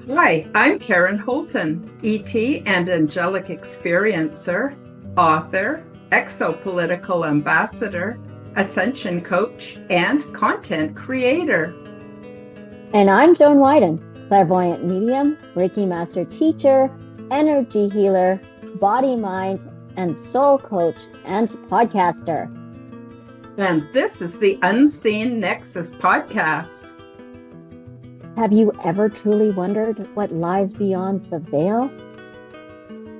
Hi, I'm Karen Holton, ET and Angelic Experiencer, author, exopolitical ambassador, ascension coach, and content creator. And I'm Joan Wyden, clairvoyant medium, Reiki master teacher, energy healer, body, mind, and soul coach, and podcaster. And this is the Unseen Nexus podcast. Have you ever truly wondered what lies beyond the veil?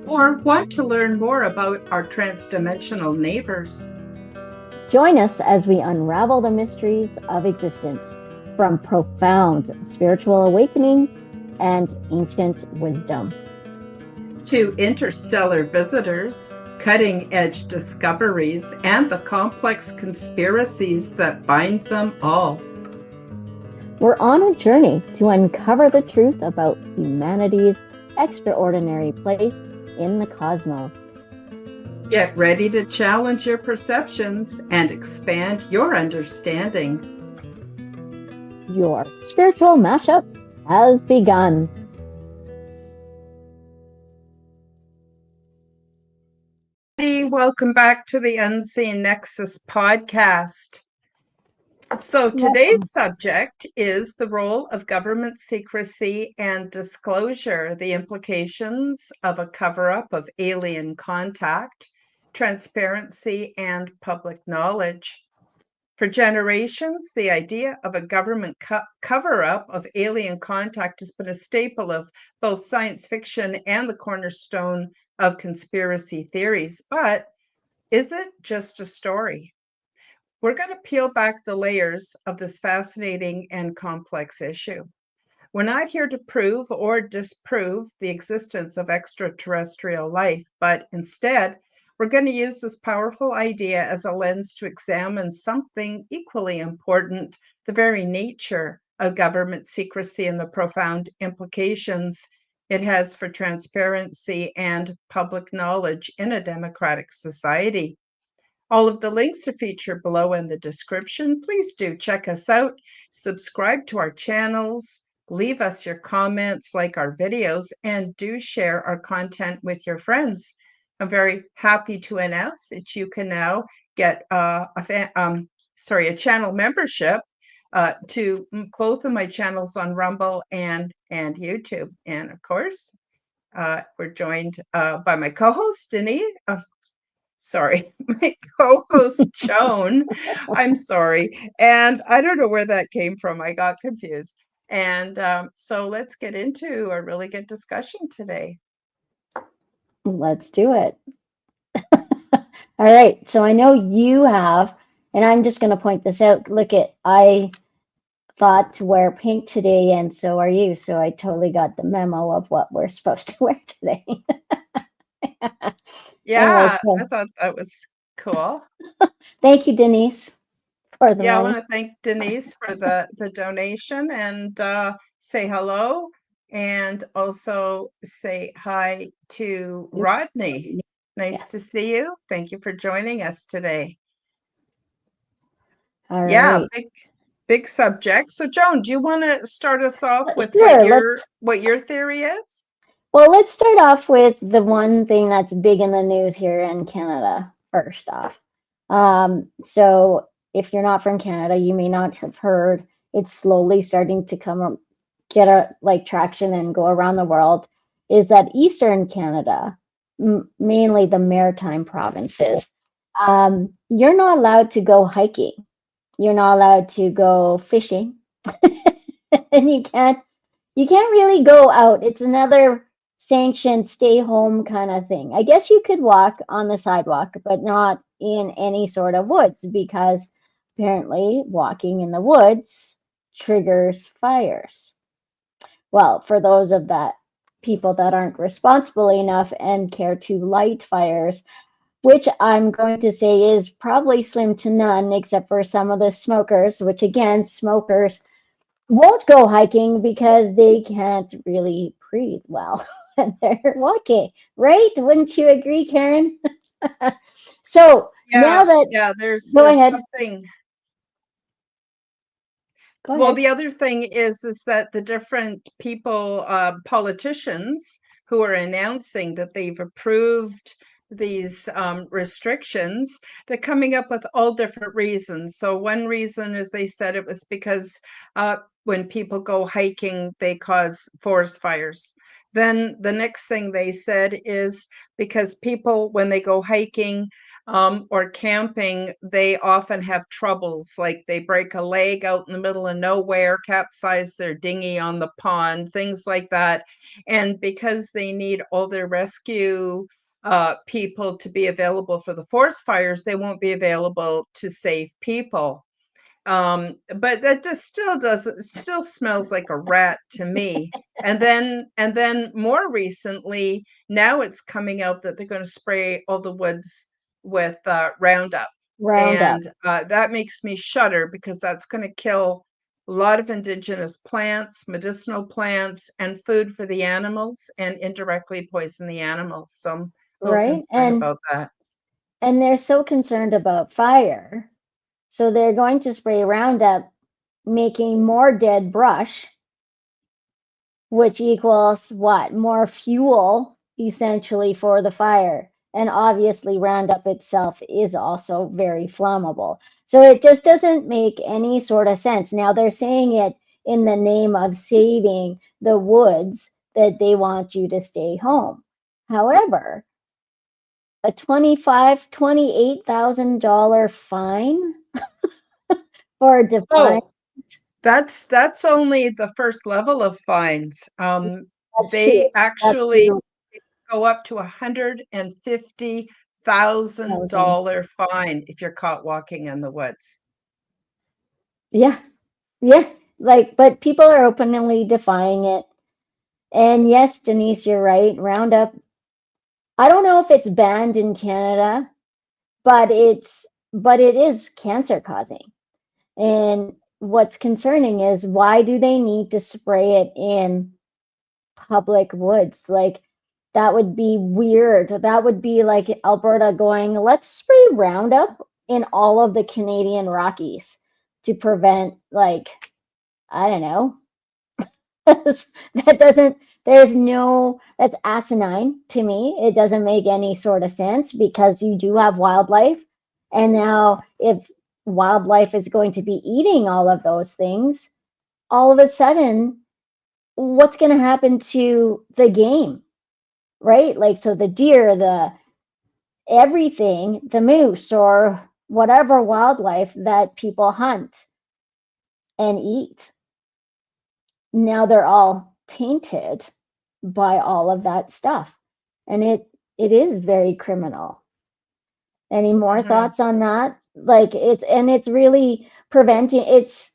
Or want to learn more about our transdimensional neighbors? Join us as we unravel the mysteries of existence, from profound spiritual awakenings and ancient wisdom, to interstellar visitors, cutting-edge discoveries, and the complex conspiracies that bind them all. We're on a journey to uncover the truth about humanity's extraordinary place in the cosmos. Get ready to challenge your perceptions and expand your understanding. Your spiritual mashup has begun. Welcome back to the Unseen Nexus podcast. So today's subject is the role of government secrecy and disclosure, the implications of a cover-up of alien contact, transparency, and public knowledge. For generations, the idea of a government cover-up of alien contact has been a staple of both science fiction and the cornerstone of conspiracy theories. But is it just a story? We're going to peel back the layers of this fascinating and complex issue. We're not here to prove or disprove the existence of extraterrestrial life, but instead, we're going to use this powerful idea as a lens to examine something equally important, the very nature of government secrecy and the profound implications it has for transparency and public knowledge in a democratic society. All of the links are featured below in the description. Please do check us out, subscribe to our channels, leave us your comments, like our videos, and do share our content with your friends. I'm very happy to announce that you can now get a channel membership to both of my channels on Rumble and YouTube. And of course, we're joined by my co-host, Denise. My co-host Joan. I'm sorry. And I don't know where that came from. I got confused. And so let's get into a really good discussion today. Let's do it. All right. So I know you have, and I'm just going to point this out. Look I thought to wear pink today, and so are you. So I totally got the memo of what we're supposed to wear today. Yeah, anyway, I thought that was cool. Thank you, Denise, for the money. I want to thank Denise for the donation and say hello, and also say hi to Rodney. Nice to see you. Thank you for joining us today. All right. Big subject. So Joan, do you want to start us off with what your theory is? Well, let's start off with the one thing that's big in the news here in Canada, first off. So if you're not from Canada, you may not have heard, it's slowly starting to get traction and go around the world, is that Eastern Canada, mainly the maritime provinces, you're not allowed to go hiking. You're not allowed to go fishing. And you can't really go out. It's another sanctioned stay home kind of thing. I guess you could walk on the sidewalk, but not in any sort of woods, because apparently walking in the woods triggers fires. Well, for those of that people that aren't responsible enough and care to light fires, which I'm going to say is probably slim to none, except for some of the smokers, which again, smokers won't go hiking because they can't really breathe well when they're walking, right? Wouldn't you agree, Karen? So now that there's go ahead. Something. Go Well, ahead. the other thing is that the different people, politicians who are announcing that they've approved these restrictions, they're coming up with all different reasons. So one reason is they said it was because when people go hiking, they cause forest fires. Then the next thing they said is because people, when they go hiking, or camping, they often have troubles, like they break a leg out in the middle of nowhere, capsize their dinghy on the pond, things like that. And because they need all their rescue people to be available for the forest fires, they won't be available to save people. But that just still doesn't, it still smells like a rat to me. And then more recently, now it's coming out that they're going to spray all the woods with Roundup, Roundup. and that makes me shudder because that's going to kill a lot of indigenous plants, medicinal plants, and food for the animals, and indirectly poison the animals. So I'm a little Right? concerned about that. And they're so concerned about fire. So they're going to spray Roundup, making more dead brush, which equals what? More fuel essentially for the fire. And obviously, Roundup itself is also very flammable. So it just doesn't make any sort of sense. Now, they're saying it in the name of saving the woods, that they want you to stay home. However, a $28,000 fine for defying, Oh, that's only the first level of fines. that's true. They That's actually true. go up to Thousand. $150,000 fine if you're caught walking in the woods. Yeah, yeah. Like, but people are openly defying it. And yes, Denise, you're right. Roundup, I don't know if it's banned in Canada, but it is cancer causing. And what's concerning is, why do they need to spray it in public woods? Like, that would be weird. That would be like Alberta going, let's spray Roundup in all of the Canadian Rockies to prevent, like, I don't know. That doesn't, there's no, that's asinine to me. It doesn't make any sort of sense, because you do have wildlife. And now, if wildlife is going to be eating all of those things, all of a sudden, what's going to happen to the game, right? Like, so the deer, the everything, the moose, or whatever wildlife that people hunt and eat, now they're all tainted by all of that stuff. And it is very criminal. Any more Mhm. thoughts on that? Like, it's really preventing, it's,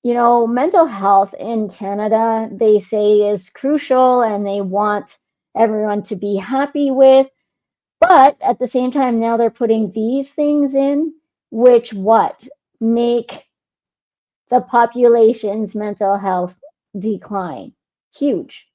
mental health in Canada, they say, is crucial, and they want everyone to be happy with. But at the same time, now they're putting these things in, which what? Make the population's mental health decline. Huge,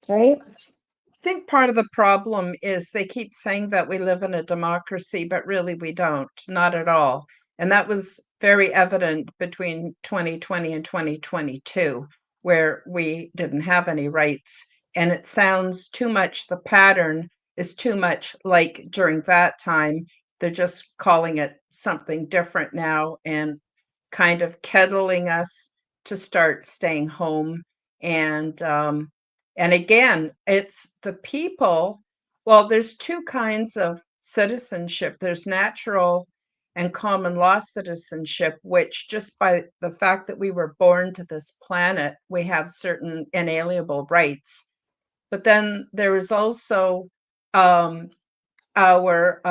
right? I think part of the problem is they keep saying that we live in a democracy, but really we don't, not at all. And that was very evident between 2020 and 2022, where we didn't have any rights. And it sounds too much, the pattern is too much like during that time. They're just calling it something different now and kind of kettling us to start staying home. And again, it's the people. Well, there's two kinds of citizenship. There's natural and common law citizenship, which just by the fact that we were born to this planet, we have certain inalienable rights. But then there is also um, our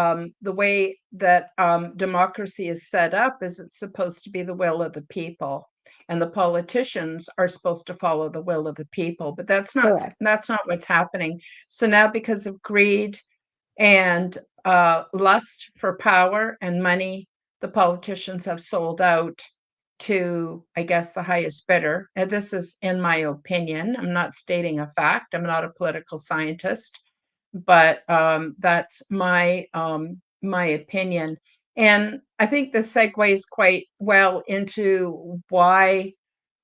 the way that democracy is set up is it's supposed to be the will of the people, and the politicians are supposed to follow the will of the people, but Correct. that's not what's happening. So now, because of greed and lust for power and money, the politicians have sold out to, I guess, the highest bidder. And this is in my opinion. I'm not stating a fact. I'm not a political scientist, but that's my opinion. And I think this segues quite well into why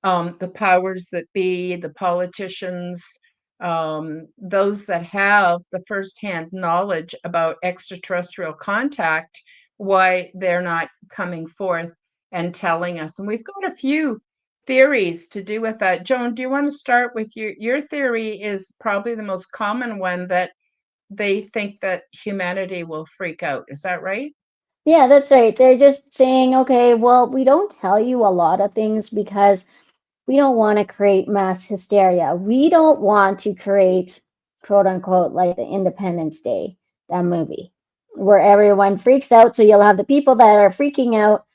the powers that be, the politicians, those that have the firsthand knowledge about extraterrestrial contact, why they're not coming forth and telling us. And we've got a few theories to do with that. Joan, do you want to start with your theory? Is probably the most common one, that they think that humanity will freak out. Is that right? Yeah, that's right. They're just saying, okay, well, we don't tell you a lot of things because we don't want to create mass hysteria. We don't want to create, quote unquote, like the Independence Day, that movie, where everyone freaks out. So you'll have the people that are freaking out,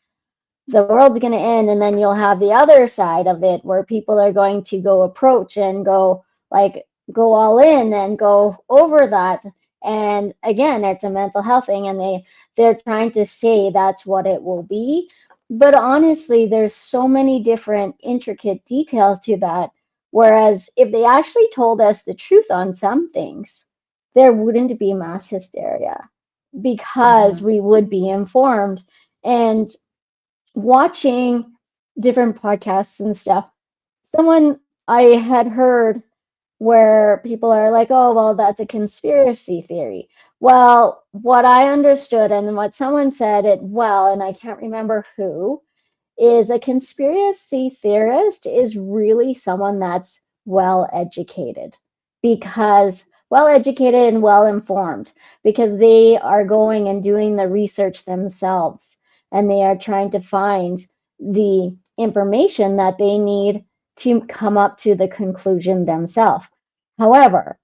the world's going to end, and then you'll have the other side of it where people are going to go approach and go like go all in and go over that. And again, it's a mental health thing, and they're trying to say that's what it will be. But honestly, there's so many different intricate details to that, whereas if they actually told us the truth on some things, there wouldn't be mass hysteria because Mm-hmm. we would be informed. And watching different podcasts and stuff, someone I had heard where people are like, oh, well, that's a conspiracy theory. Well, what I understood and what someone said it well, and I can't remember who, is a conspiracy theorist is really someone that's well educated, because well educated and well informed, because they are going and doing the research themselves, and they are trying to find the information that they need to come up to the conclusion themselves. However,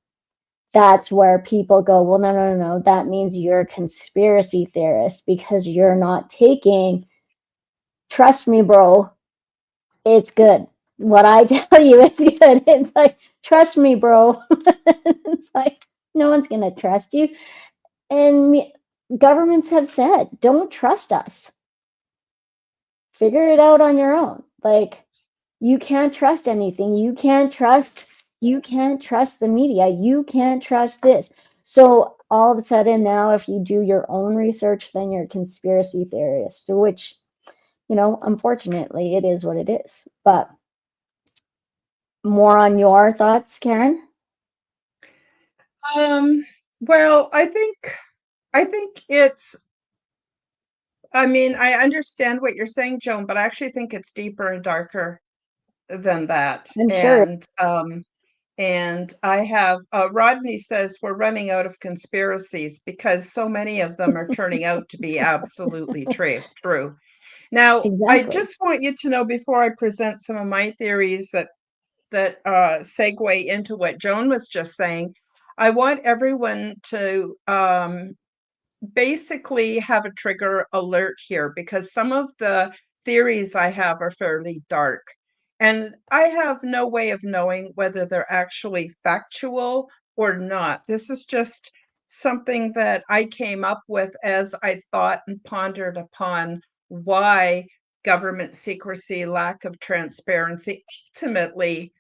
that's where people go, well, no, no, no, no, that means you're a conspiracy theorist because you're not taking, trust me, bro, it's good. What I tell you, it's good. It's like, trust me, bro. It's like, no one's going to trust you. And governments have said, don't trust us. Figure it out on your own. Like, you can't trust anything. You can't trust the media. You can't trust this. So all of a sudden now, if you do your own research, then you're a conspiracy theorist, which, unfortunately, it is what it is. But more on your thoughts, Karen? Um, well, I think it's, I mean, I understand what you're saying, Joan, but I actually think it's deeper and darker than that. I'm sure. And I have Rodney says we're running out of conspiracies because so many of them are turning out to be absolutely true. Now, I Exactly. just want you to know, before I present some of my theories that segue into what Joan was just saying, I want everyone to basically have a trigger alert here, because some of the theories I have are fairly dark. And I have no way of knowing whether they're actually factual or not. This is just something that I came up with as I thought and pondered upon why government secrecy, lack of transparency, ultimately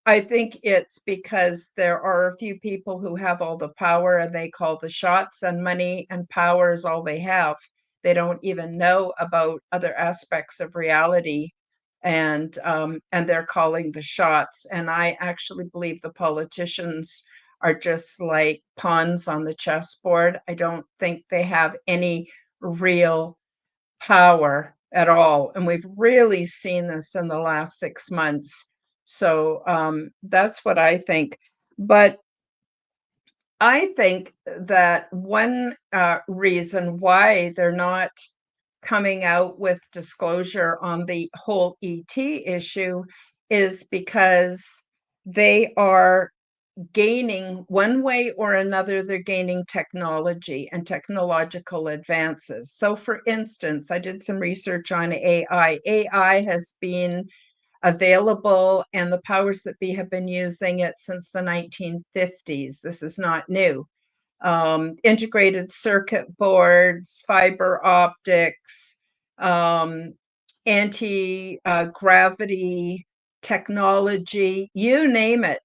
I think it's because there are a few people who have all the power and they call the shots, and money and power is all they have. They don't even know about other aspects of reality, and they're calling the shots. And I actually believe the politicians are just like pawns on the chessboard. I don't think they have any real power at all. And we've really seen this in the last 6 months. So that's what I think. But I think that one reason why they're not coming out with disclosure on the whole ET issue is because they are gaining, one way or another, they're gaining technology and technological advances. So for instance, I did some research on AI. AI has been available, and the powers that be have been using it since the 1950s. This is not new. Integrated circuit boards, fiber optics, um, anti gravity technology, you name it.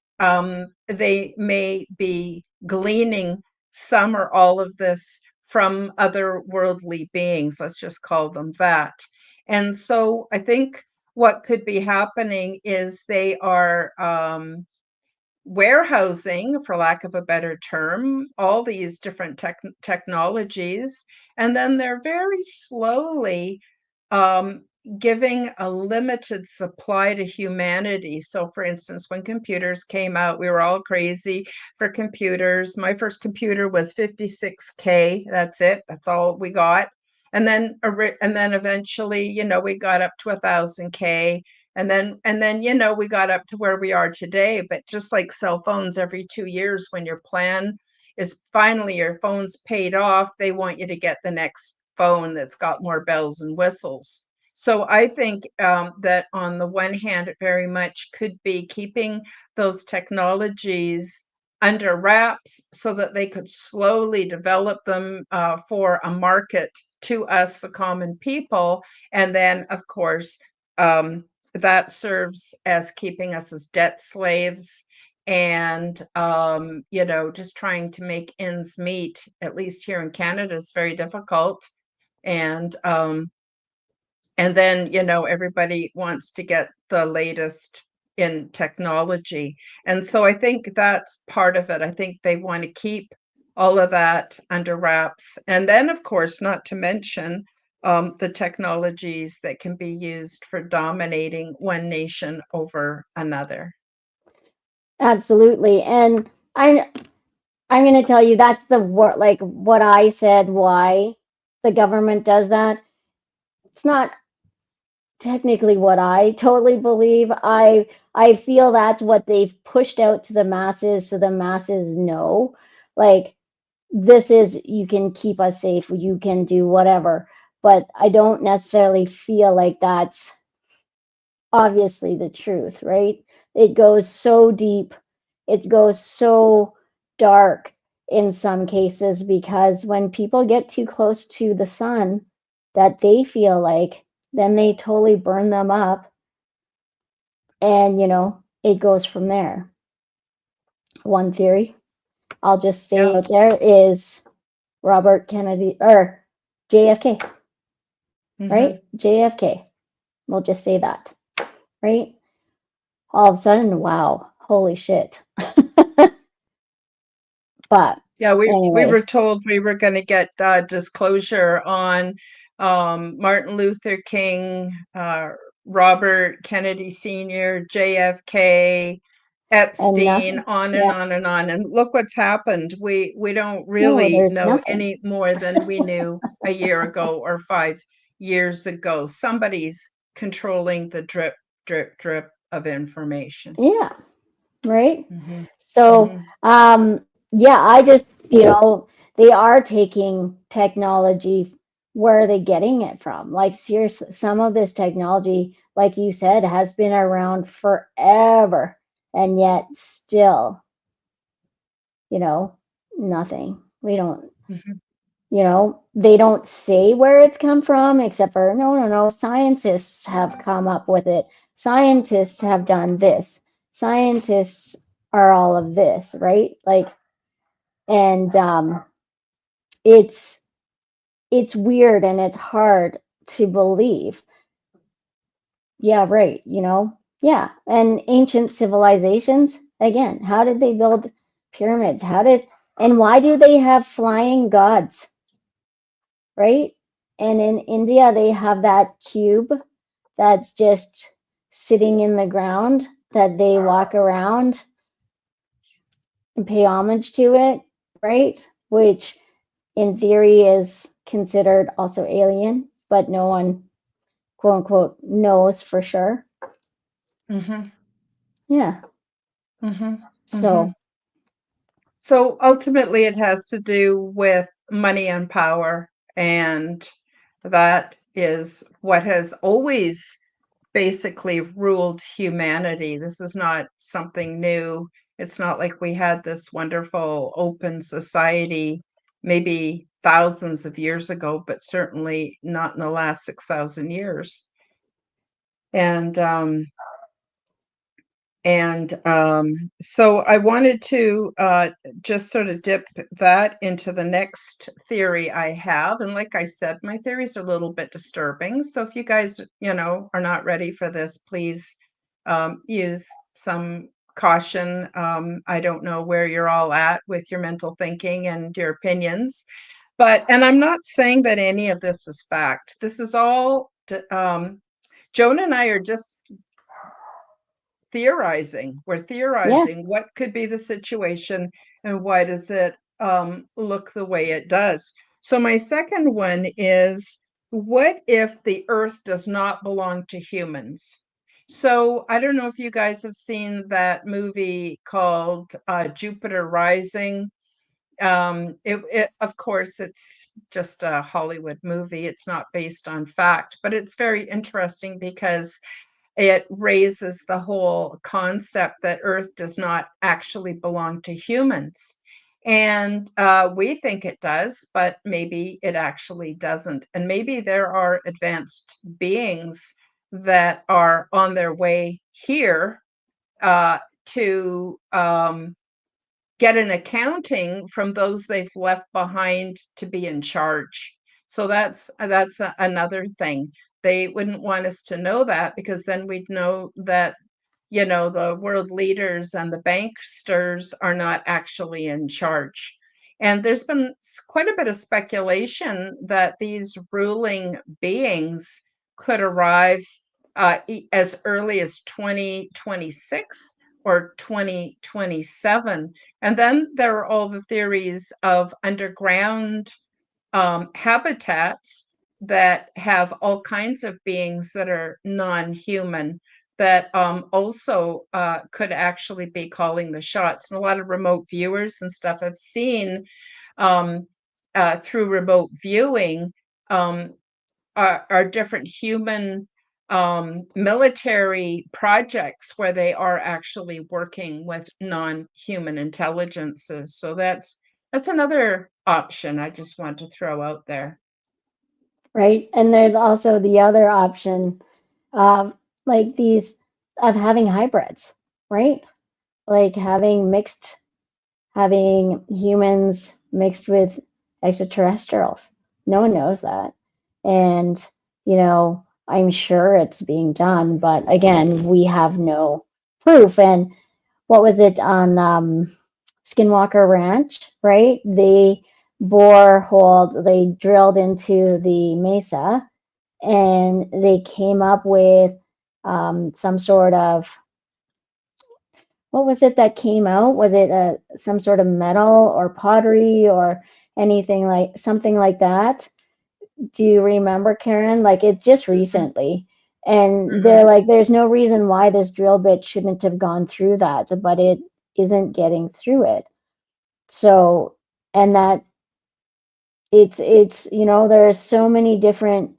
They may be gleaning some or all of this from otherworldly beings. Let's just call them that. And so I think what could be happening is they are warehousing, for lack of a better term, all these different technologies, and then they're very slowly um, giving a limited supply to humanity. So, for instance, when computers came out, we were all crazy for computers. My first computer was 56K. That's it. That's all we got. And then eventually, we got up to 1,000K, and then we got up to where we are today. But just like cell phones, every 2 years, when your plan is finally, your phone's paid off, they want you to get the next phone that's got more bells and whistles. So I think that on the one hand, it very much could be keeping those technologies under wraps so that they could slowly develop them for a market to us, the common people. And then, of course, that serves as keeping us as debt slaves, and just trying to make ends meet. At least here in Canada is very difficult. And then everybody wants to get the latest in technology, and so I think that's part of it. I think they want to keep all of that under wraps, and then, of course, not to mention the technologies that can be used for dominating one nation over another. Absolutely. And I'm going to tell you that's the word, like what I said, why the government does that. It's not technically what I totally believe. I feel that's what they've pushed out to the masses so the masses know, like, this is, you can keep us safe, you can do whatever. But I don't necessarily feel like that's obviously the truth, right? It goes so deep, it goes so dark in some cases, because when people get too close to the sun, that they feel like, then they totally burn them up, and it goes from there. One theory I'll just Yeah. stay out there is Robert Kennedy, or JFK, Mm-hmm. right? JFK. We'll just say that, right? All of a sudden, wow, holy shit. But Yeah, we were anyways, told we were going to get disclosure on Martin Luther King, Robert Kennedy Sr., JFK, and Epstein, nothing. on and Yeah. on and on. And look what's happened. We don't No, really there's know nothing. any more than we knew a year ago or 5 years ago. Somebody's controlling the drip, drip, drip of information. Yeah, right? Hmm. So, Hmm. yeah, I just, they are taking technology. Where are they getting it from? Like, seriously, some of this technology, like you said, has been around forever, and yet still, nothing. We don't, Hmm. they don't say where it's come from, except for, no, no, no, scientists have come up with it. Scientists have done this. Scientists are all of this, right? Like, and it's it's weird and it's hard to believe. Yeah, right, yeah. And ancient civilizations, again, how did they build pyramids? And why do they have flying gods, right? And in India, they have that cube that's just sitting in the ground that they walk around and pay homage to it, right? Which in theory is considered also alien, but no one, quote unquote, knows for sure. Hmm. Yeah. Hmm. Hmm. So, So ultimately, it has to do with money and power. And that is what has always basically ruled humanity. This is not something new. It's not like we had this wonderful open society maybe thousands of years ago, but certainly not in the last 6,000 years. And And so I wanted to just sort of dip that into the next theory I have. And like I said, my theories are a little bit disturbing. So if you guys, are not ready for this, please use some caution. I don't know where you're all at with your mental thinking and your opinions. And I'm not saying that any of this is fact. This is all, Joan and I are just theorizing. We're Yeah, theorizing what could be the situation and why does it look the way it does. So my second one is, what if the Earth does not belong to humans? So I don't know if you guys have seen that movie called Jupiter Rising. Of course, it's just a Hollywood movie. It's not based on fact, but it's very interesting because it raises the whole concept that Earth does not actually belong to humans. And we think it does, but maybe it actually doesn't. And maybe there are advanced beings that are on their way here uh, to get an accounting from those they've left behind to be in charge. So that's another thing. They wouldn't want us to know that, because then we'd know that the world leaders and the banksters are not actually in charge. And there's been quite a bit of speculation that these ruling beings could arrive as early as 2026 or 2027. And then there are all the theories of underground habitats that have all kinds of beings that are non-human, that also could actually be calling the shots. And a lot of remote viewers and stuff have seen um, through remote viewing um, are different human military projects where they are actually working with non-human intelligences. So that's another option I just want to throw out there. right. And there's also the other option of like these of having hybrids, right? Like having humans mixed with extraterrestrials. No one knows that. And, I'm sure it's being done, but again, we have no proof. And what was it on Skinwalker Ranch, right? They drilled into the mesa and they came up with some sort of, what was it that came out? Was it some sort of metal or pottery or anything like something like that? Do you remember, Karen? Like it just recently. And they're Mhm. like, there's no reason why this drill bit shouldn't have gone through that, but it isn't getting through it. So, and that it's, there's so many different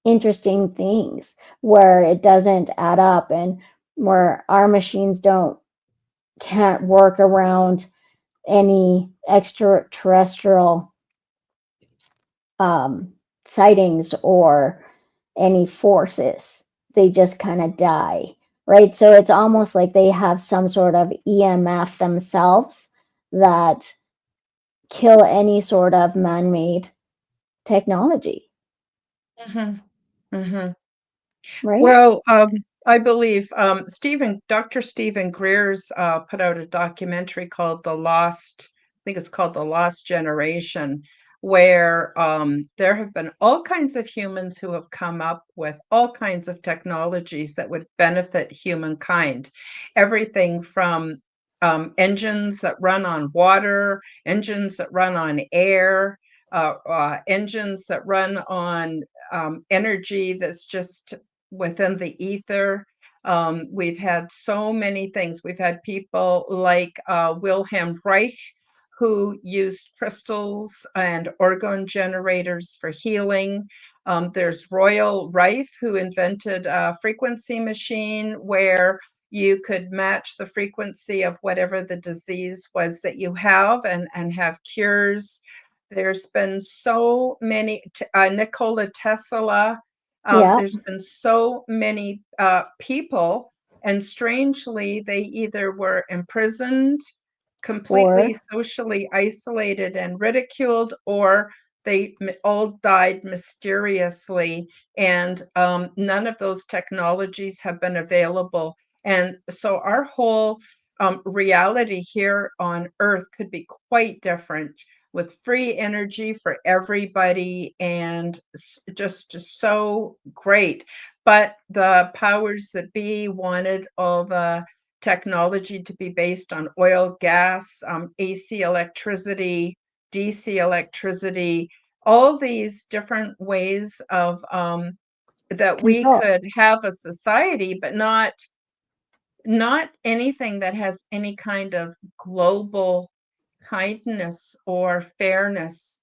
interesting things where it doesn't add up and where our machines can't work around any extraterrestrial um, sightings or any forces. They just kind of die, right? So it's almost like they have some sort of EMF themselves that kill any sort of man made technology, Mhm. Mhm. right? Well, I believe Dr. Stephen Greer's put out a documentary called I think it's called The Lost Generation, where there have been all kinds of humans who have come up with all kinds of technologies that would benefit humankind. Everything from engines that run on water, engines that run on air, engines that run on energy that's just within the ether. We've had so many things. We've had people like Wilhelm Reich, who used crystals and orgone generators for healing. There's Royal Rife, who invented a frequency machine where you could match the frequency of whatever the disease was that you have, and have cures. There's been so many, Nikola Tesla, Yeah. there's been so many people And strangely, they either were imprisoned, completely Or socially isolated and ridiculed, or they all died mysteriously. And none of those technologies have been available. And so our whole reality here on Earth could be quite different, with free energy for everybody and just so great. But the powers that be wanted all the technology to be based on oil, gas, AC electricity, DC electricity, all these different ways of that we control. could have a society, but not anything that has any kind of global kindness or fairness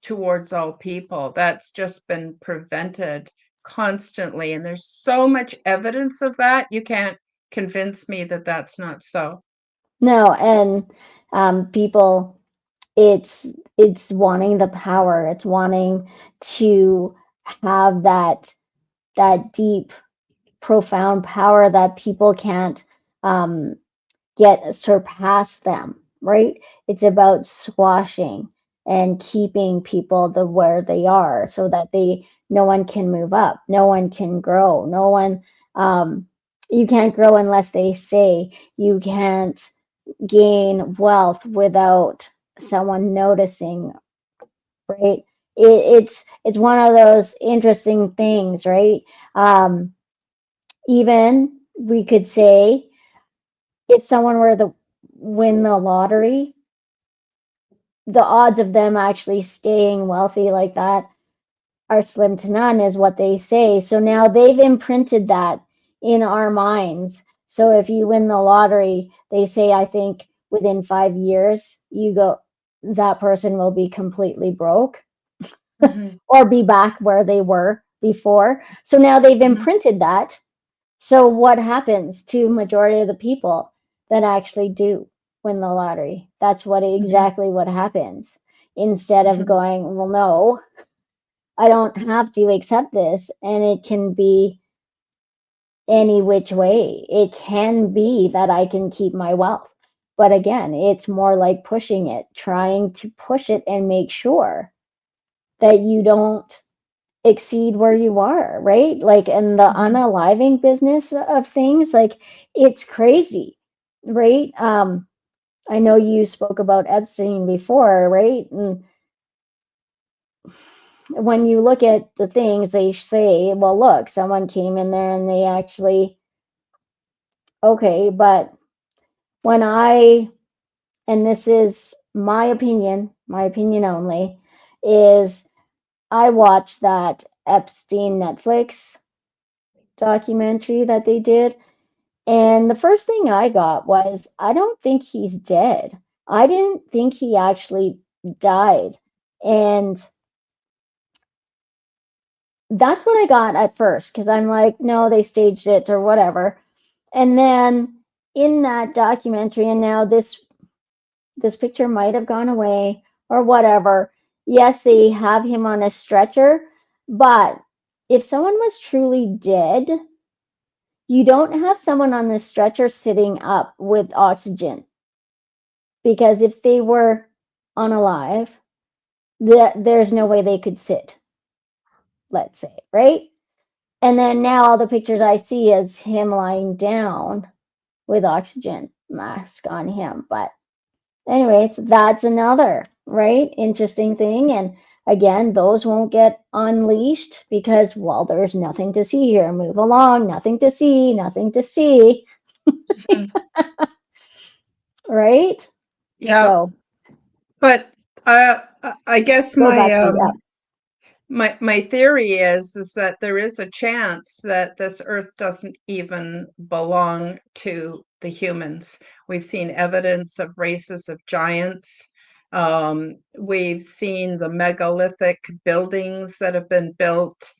towards all people. That's just been prevented constantly. And there's so much evidence of that. You can't convince me that that's not so. No, and people, it's it's wanting the power. It's wanting to have that deep, profound power that people can't um, get surpass them, right? It's about squashing and keeping people the where they are so that they no one can move up, no one can grow, no one you can't grow unless they say you can't gain wealth without someone noticing, right? It's one of those interesting things, right? Um, even we could say if someone were to win the lottery, the odds of them actually staying wealthy like that are slim to none, is what they say. So now they've imprinted that in our minds. So if you win the lottery, they say, I think within 5 years, that person will be completely broke Mhm, or be back where they were before. So now they've mhm, imprinted that. So what happens to majority of the people that actually do win the lottery? That's what mhm, exactly what happens. Instead of mhm, going, well, no, I don't have to accept this, and it can be any which way. It can be that I can keep my wealth. But again, it's more like pushing it, trying to push it and make sure that you don't exceed where you are, right? Like in the mhm, unaliving business of things, like it's crazy, right? I know you spoke about Epstein before, right? And when you look at the things they say, well, look, someone came in there and they actually, okay, but when and this is my opinion only, is I watched that Epstein Netflix documentary that they did. And the first thing I got was, I don't think he's dead. I didn't think he actually died. And that's what I got at first, because I'm like, no, they staged it or whatever. And then in that documentary, and now this picture might have gone away or whatever. Yes, they have him on a stretcher, but if someone was truly dead, you don't have someone on the stretcher sitting up with oxygen, because if they were unalive, there's no way they could sit, let's say, right? And then now all the pictures I see is him lying down with oxygen mask on him. But anyways, that's another, right? Interesting thing. And again, those won't get unleashed because, well, there's nothing to see here. Move along, nothing to see, nothing to see, mhm. right? Yeah, So but I guess go back to, yeah. my theory is that there is a chance that this Earth doesn't even belong to the humans. We've seen evidence of races of giants. We've seen the megalithic buildings that have been built.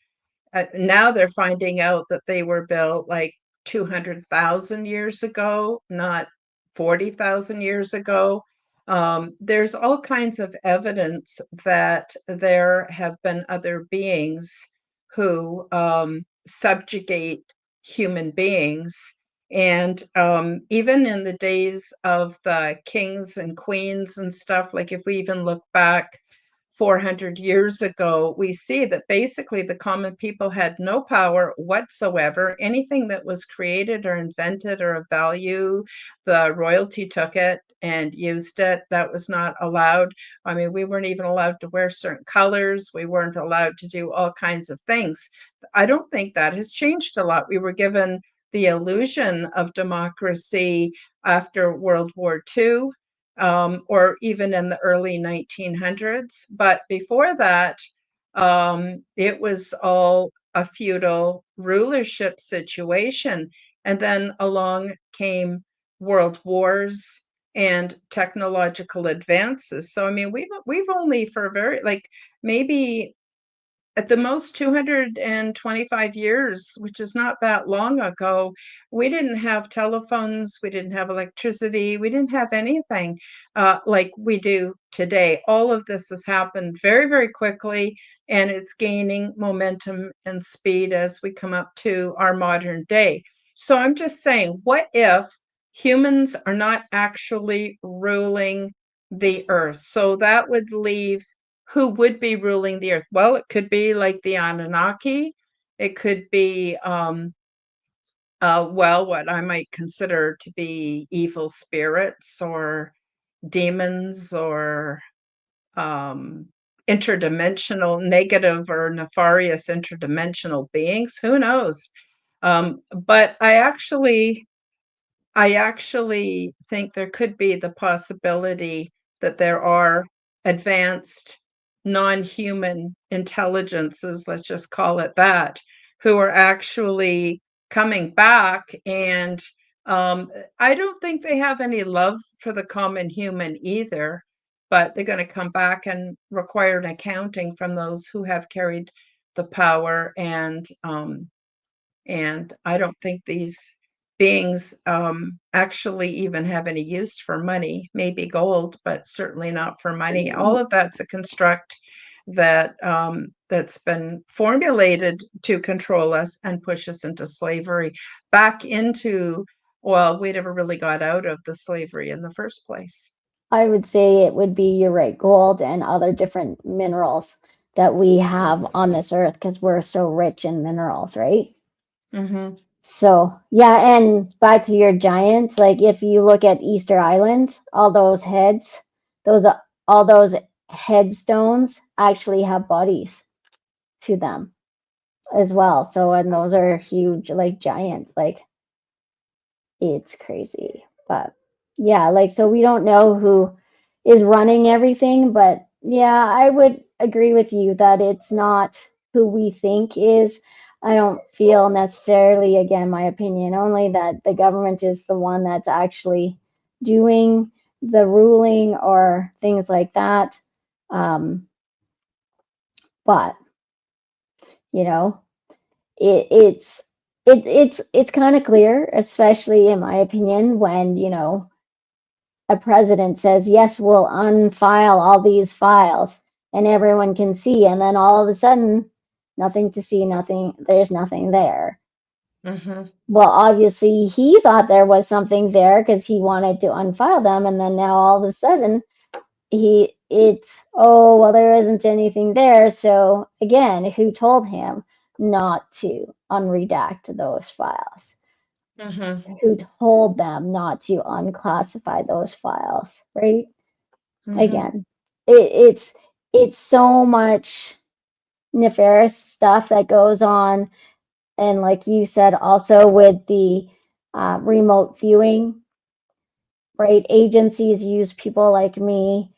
Now they're finding out that they were built like 200,000 years ago, not 40,000 years ago. There's all kinds of evidence that there have been other beings who subjugate human beings. And even in the days of the kings and queens and stuff, like if we even look back 400 years ago, we see that basically the common people had no power whatsoever. Anything that was created or invented or of value, the royalty took it and used it. That was not allowed. I mean, we weren't even allowed to wear certain colors. We weren't allowed to do all kinds of things. I don't think that has changed a lot. We were given the illusion of democracy after World War II, or even in the early 1900s. But before that, it was all a feudal rulership situation. And then along came world wars and technological advances. So I mean, we've only for very like maybe at the most 225 years, which is not that long ago, we didn't have telephones, we didn't have electricity, we didn't have anything like we do today. All of this has happened very, very quickly, and it's gaining momentum and speed as we come up to our modern day. So I'm just saying, what if humans are not actually ruling the earth? So that would leave who would be ruling the earth? Well, it could be like the Anunnaki. It could be, well, what I might consider to be evil spirits or demons or interdimensional, negative or nefarious interdimensional beings. Who knows? But I actually think there could be the possibility that there are advanced non-human intelligences, let's just call it that, who are actually coming back. And I don't think they have any love for the common human either, but they're going to come back and require an accounting from those who have carried the power. And I don't think these beings actually even have any use for money, maybe gold, but certainly not for money. All of that's a construct that that's been formulated to control us and push us into slavery, back into, well, we never really got out of the slavery in the first place. I would say it would be, you're right, gold and other different minerals that we have on this earth because we're so rich in minerals, right? Mm-hmm. So, yeah, and back to your giants, like if you look at Easter Island, all those heads, those all those headstones actually have bodies to them as well. So, and those are huge, like giants, like it's crazy. But yeah, like so we don't know who is running everything, but yeah, I would agree with you that it's not who we think is. I don't feel necessarily, again, my opinion only, that the government is the one that's actually doing the ruling or things like that. Um, but you know, it, it's it's kind of clear, especially in my opinion, when a president says, yes, we'll unfile all these files and everyone can see. And then all of a sudden, nothing to see, nothing, there's nothing there. Mm-hmm. Well, obviously, he thought there was something there because he wanted to unfile them. And then now all of a sudden, oh, well, there isn't anything there. So again, who told him not to unredact those files? Mm-hmm. Who told them not to unclassify those files, right? Mm-hmm. Again, it's so much nefarious stuff that goes on, and like you said, also with the remote viewing, right? Agencies use people like me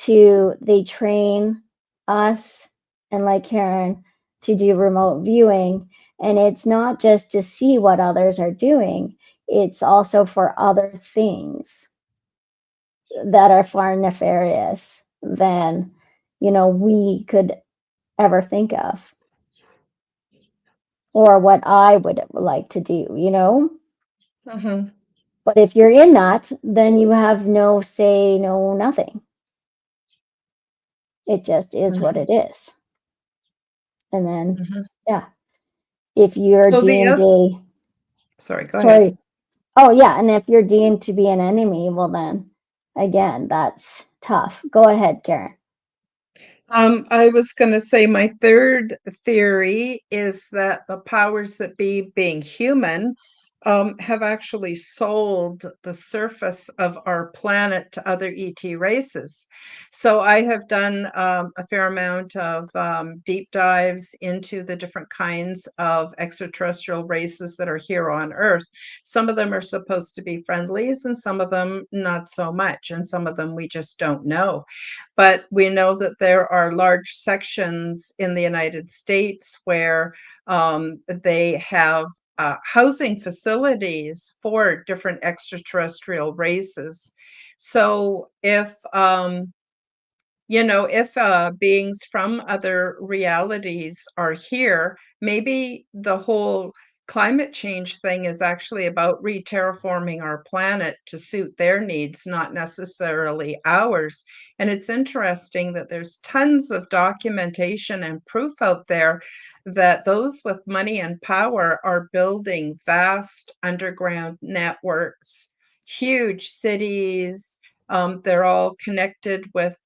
they train us and like Karen to do remote viewing. And it's not just to see what others are doing, it's also for other things that are far nefarious than, we could ever think of or what I would like to do. Mm-hmm. But if you're in that, then you have no say, no nothing. It just is what Mm-hmm. it is. And then, Mm-hmm. yeah, if you're So deemed a, sorry, go ahead. sorry, Oh, yeah, and if you're deemed to be an enemy, well then, again, that's tough. Go ahead, Karen. I was going to say my third theory is that the powers that be, being human, have actually sold the surface of our planet to other ET races. So I have done a fair amount of deep dives into the different kinds of extraterrestrial races that are here on Earth. Some of them are supposed to be friendlies, and some of them not so much, and some of them we just don't know. But we know that there are large sections in the United States where they have housing facilities for different extraterrestrial races. So if beings from other realities are here, maybe the whole climate change thing is actually about re-terraforming our planet to suit their needs, not necessarily ours. And it's interesting that there's tons of documentation and proof out there that those with money and power are building vast underground networks, huge cities. They're all connected with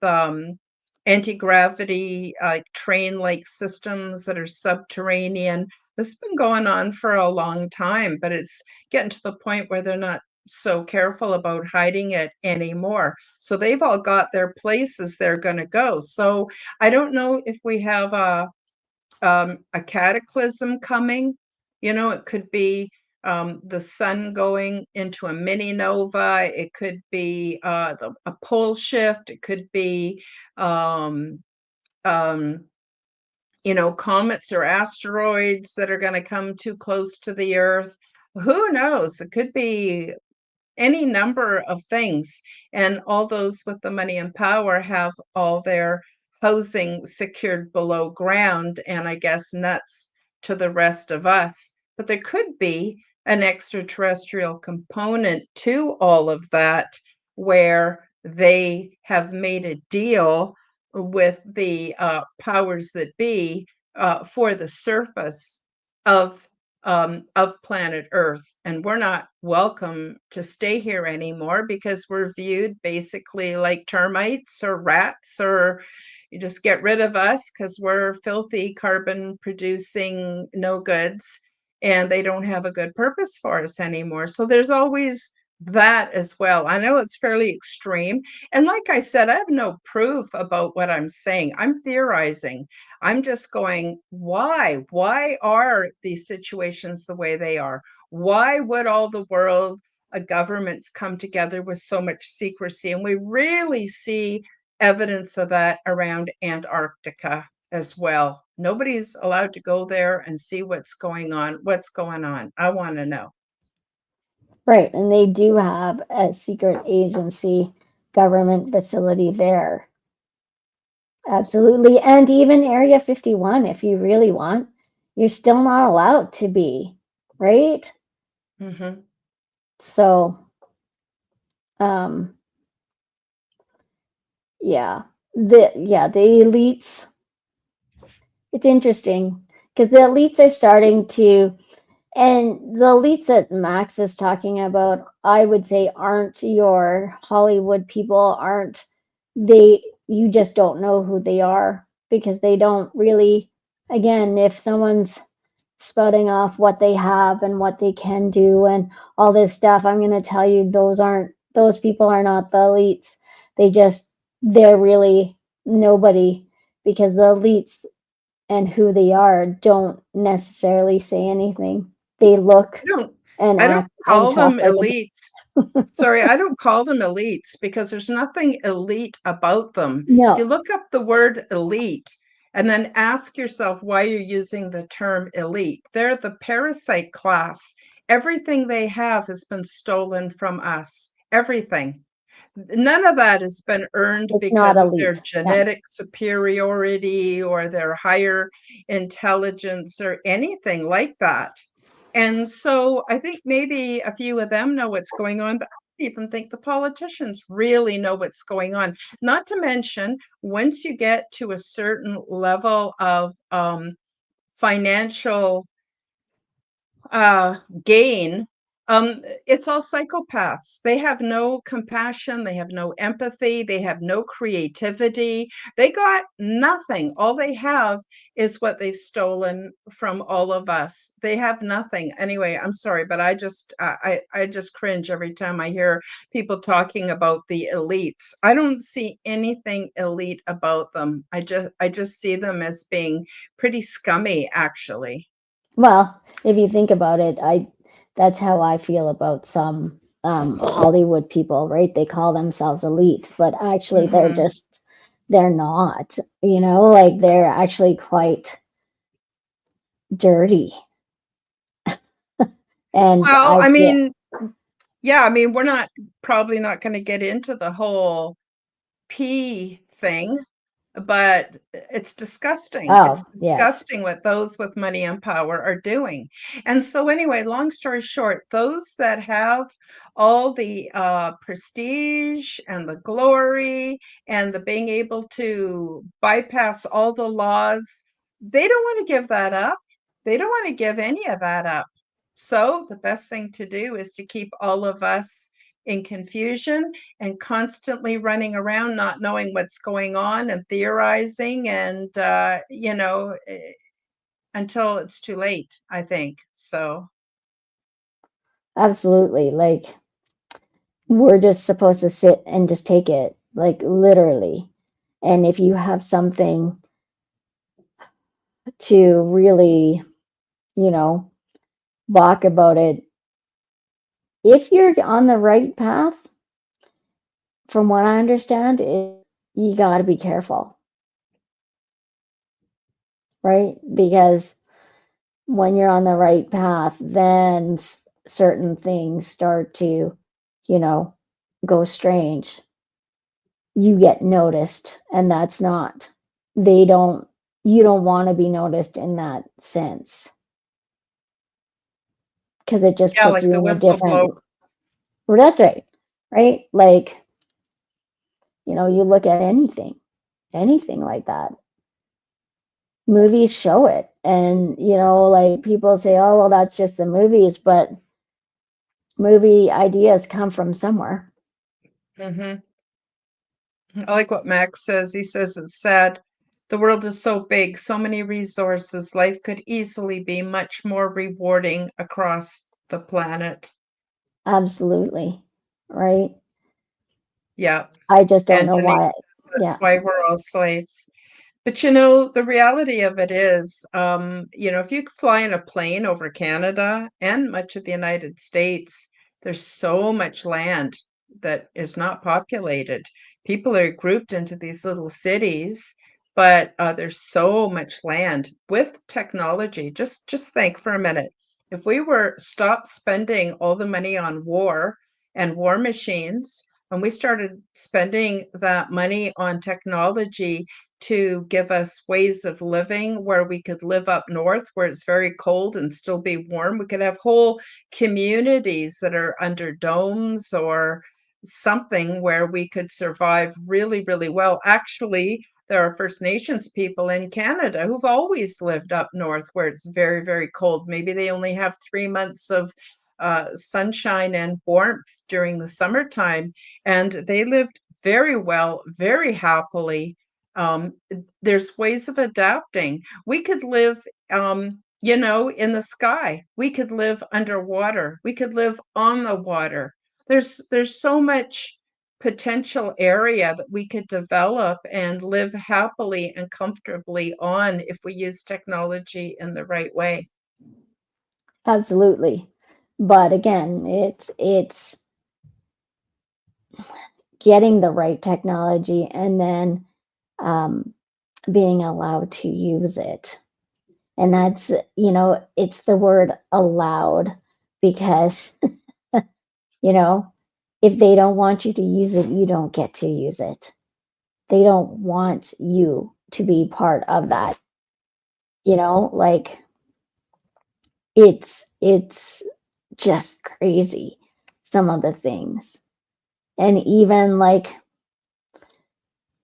anti-gravity train-like systems that are subterranean. This has been going on for a long time, but it's getting to the point where they're not so careful about hiding it anymore. So they've all got their places they're going to go. So I don't know if we have a cataclysm coming. It could be the sun going into a mini nova. It could be a pole shift. It could be, um, um, comets or asteroids that are going to come too close to the Earth. Who knows? It could be any number of things. And all those with the money and power have all their housing secured below ground, and I guess nuts to the rest of us. But there could be an extraterrestrial component to all of that where they have made a deal with the powers that be for the surface of planet Earth, and we're not welcome to stay here anymore because we're viewed basically like termites or rats, or you just get rid of us because we're filthy carbon producing no goods, and they don't have a good purpose for us anymore. So there's always that as well. I know it's fairly extreme, and like I said, I have no proof about what I'm saying. I'm theorizing. I'm just going, why? Why are these situations the way they are? Why would all the world governments come together with so much secrecy? And we really see evidence of that around Antarctica as well. Nobody's allowed to go there and see what's going on. What's going on? I want to know. Right, and they do have a secret agency government facility there. Absolutely. And even Area 51, if you really want, you're still not allowed to be, right? Mm-hmm. So, um, yeah. The elites, it's interesting because the elites are starting to, and the elites that Max is talking about, I would say aren't your Hollywood people, aren't they, you just don't know who they are because they don't really, again, if someone's spouting off what they have and what they can do and all this stuff, I'm going to tell you those people are not the elites. They're really nobody because the elites and who they are don't necessarily say anything. They look I don't and I don't act and call talk them like elites. Sorry, I don't call them elites because there's nothing elite about them. If you no, look up the word elite and then ask yourself why you're using the term elite, they're the parasite class. Everything they have has been stolen from us. Everything. None of that has been earned it's not because of their elite. Yeah. genetic superiority or their higher intelligence or anything like that. And so I think maybe a few of them know what's going on, but I don't even think the politicians really know what's going on. Not to mention, once you get to a certain level of financial gain, It's all psychopaths. They have no compassion, they have no empathy, they have no creativity. They got nothing. All they have is what they've stolen from all of us. They have nothing. Anyway, I'm sorry, but I just cringe every time I hear people talking about the elites. I don't see anything elite about them. I just see them as being pretty scummy, actually. Well, if you think about it, I that's how I feel about some Hollywood people, right? They call themselves elite, but actually Hmm. they're not, like they're actually quite dirty. And Well, I I feel, mean, yeah, I mean, we're not probably not going to get into the whole pee thing, but it's disgusting. It's oh, yes, disgusting what those with money and power are doing. And so anyway, long story short, those that have all the prestige and the glory and the being able to bypass all the laws, they don't want to give that up. They don't want to give any of that up. So the best thing to do is to keep all of us in confusion and constantly running around not knowing what's going on and theorizing and until it's too late, I think. So absolutely. Like we're just supposed to sit and just take it, like literally. And if you have something to really, you know, balk about it, if you're on the right path, from what I understand, you got to be careful, right? Because when you're on the right path, then certain things start to, you know, go strange. You get noticed, and that's not, they don't, you don't want to be noticed in that sense because it just yeah, puts like you the in a whistleblower. different, well, that's right, right? Like, you look at anything like that. Movies show it. And, like people say, oh, well, that's just the movies, but movie ideas come from somewhere. Hmm. I like what Max says. He says it's sad. The world is so big, so many resources. Life could easily be much more rewarding across the planet. Absolutely. Right. Yeah. I just don't know Anthony, why. that's Yeah, why we're all slaves. But the reality of it is, if you fly in a plane over Canada and much of the United States, there's so much land that is not populated. People are grouped into these little cities, but there's so much land with technology. Just think for a minute. If we were stopped spending all the money on war and war machines, and we started spending that money on technology to give us ways of living where we could live up north where it's very cold and still be warm. We could have whole communities that are under domes or something where we could survive really, really well. Actually, there are First Nations people in Canada who've always lived up north where it's very, very cold. Maybe they only have 3 months of sunshine and warmth during the summertime, and they lived very well, very happily. um, there's ways of adapting. We could live, in the sky. We could live underwater. We could live on the water. There's so much potential area that we could develop and live happily and comfortably on if we use technology in the right way. absolutely. But again, it's getting the right technology and then um, being allowed to use it. And that's, it's the word allowed because, you know, if they don't want you to use it, you don't get to use it. They don't want you to be part of that, like it's just crazy, some of the things. And even like,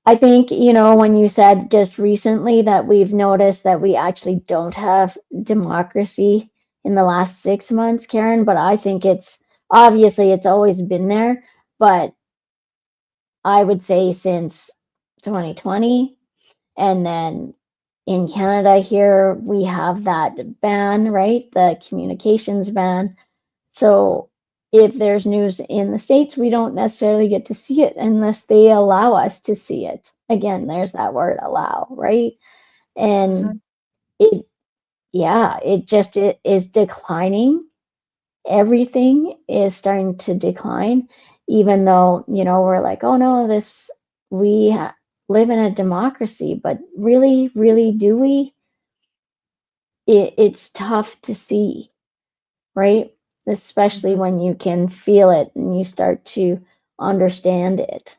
I think, when you said just recently that we've noticed that we actually don't have democracy in the last 6 months, Karen, but I think it's obviously it's always been there, but I would say since 2020. And then in Canada here, we have that ban, right? The communications ban. So if there's news in the States, we don't necessarily get to see it unless they allow us to see it. Again, there's that word allow, right? And it, yeah, it is declining. Everything is starting to decline, even though, we're like, oh no, we live in a democracy, but really, really, do we? It's tough to see, right? Especially when you can feel it and you start to understand it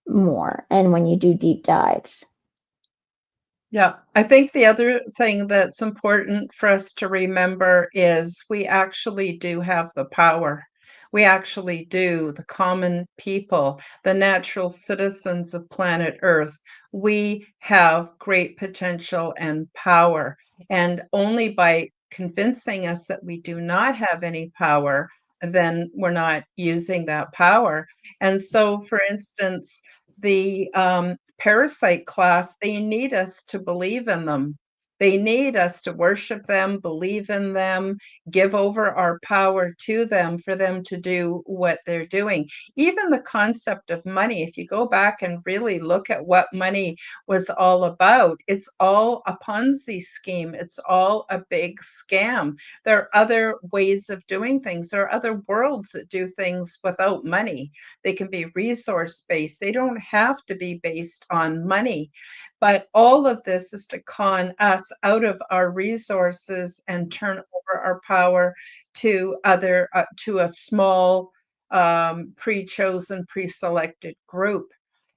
more, and when you do deep dives. Yeah, I think the other thing that's important for us to remember is we actually do have the power. We actually do, the common people, the natural citizens of planet Earth. We have great potential and power. And only by convincing us that we do not have any power, then we're not using that power. And so, for instance, the parasite class, they need us to believe in them. They need us to worship them, believe in them, give over our power to them for them to do what they're doing. Even the concept of money, if you go back and really look at what money was all about, it's all a Ponzi scheme. It's all a big scam. There are other ways of doing things. There are other worlds that do things without money. They can be resource based. They don't have to be based on money. But all of this is to con us out of our resources and turn over our power to to a small, pre-chosen, pre-selected group.